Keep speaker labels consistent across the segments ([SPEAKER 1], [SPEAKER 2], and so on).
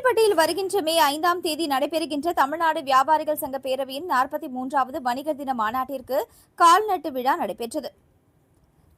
[SPEAKER 1] கோவில்பட்டியில் வருகின்ற மே 5ஆம் தேதி நடைபெறுகின்ற தமிழ்நாடு வியாபாரிகள் சங்க பேரவையின் 43வது வணிகர் தின மாநாட்டிற்கு கால்நட்டு விழா நடைபெற்றது.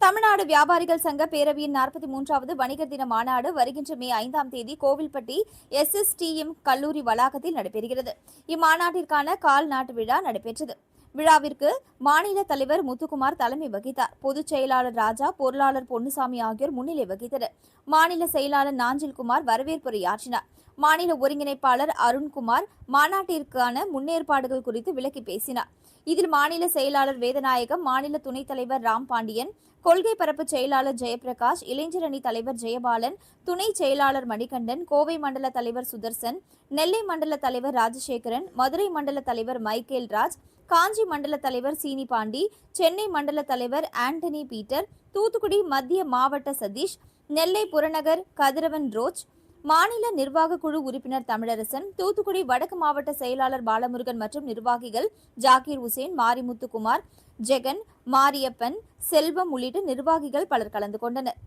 [SPEAKER 1] தமிழ்நாடு வியாபாரிகள் சங்க பேரவையின் 43வது வணிகர் தின மாநாடு வருகின்ற மே 5ஆம் தேதி கோவில்பட்டி SSTM கல்லூரி வளாகத்தில் நடைபெறுகிறது. இம்மாநாட்டிற்கான கால் நாட்டு விழா நடைபெற்றது. விழாவிற்கு மாநில தலைவர் முத்துக்குமார் தலைமை வகித்தார். பொதுச் செயலாளர் ராஜா, பொருளாளர் பொன்னுசாமி ஆகியோர் முன்னிலை வகித்தனர். மாநில செயலாளர் நாஞ்சில்குமார் வரவேற்புரையாற்றினார். மாநில ஒருங்கிணைப்பாளர் அருண்குமார் மாநாட்டிற்கான முன்னேற்பாடுகள் குறித்து விளக்கி பேசினார். இதில் மாநில செயலாளர் வேதநாயகம், மாநில துணைத் தலைவர் ராம்பாண்டியன், கொள்கை பரப்பு செயலாளர் ஜெயபிரகாஷ், இளைஞரணி தலைவர் ஜெயபாலன், துணை செயலாளர் மணிகண்டன், கோவை மண்டல தலைவர் சுதர்சன், நெல்லை மண்டல தலைவர் ராஜசேகரன், மதுரை மண்டல தலைவர் மைக்கேல் ராஜ், காஞ்சி மண்டல தலைவர் சீனிபாண்டி, சென்னை மண்டல தலைவர் ஆண்டனி பீட்டர், தூத்துக்குடி மத்திய மாவட்ட சதீஷ், நெல்லை புறநகர் கதிரவன் ரோஜ், மாநில நிர்வாக குழு உறுப்பினர் தமிழரசன், தூத்துக்குடி வடக்கு மாவட்ட செயலாளர் பாலமுருகன் மற்றும் நிர்வாகிகள் ஜாகீர் உசேன், மாரிமுத்துக்குமார், ஜெகன், மாரியப்பன், செல்வம் உள்ளிட்ட நிர்வாகிகள் பலர் கலந்து கொண்டனர்.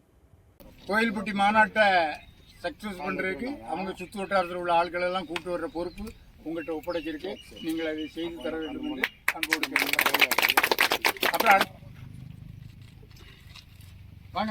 [SPEAKER 2] கோயில்பட்டி மாநாட்டை சக்சஸ் பண்றதுக்கு அவங்க சுற்று வட்டாரத்தில் உள்ள ஆட்கள் எல்லாம் கூட்டு வர்ற பொறுப்பு உங்கள்கிட்ட ஒப்படைச்சிருக்கு. நீங்கள் அதை செய்து தர வேண்டும் என்று அன்போடு கேட்கிறேன். அப்புறம்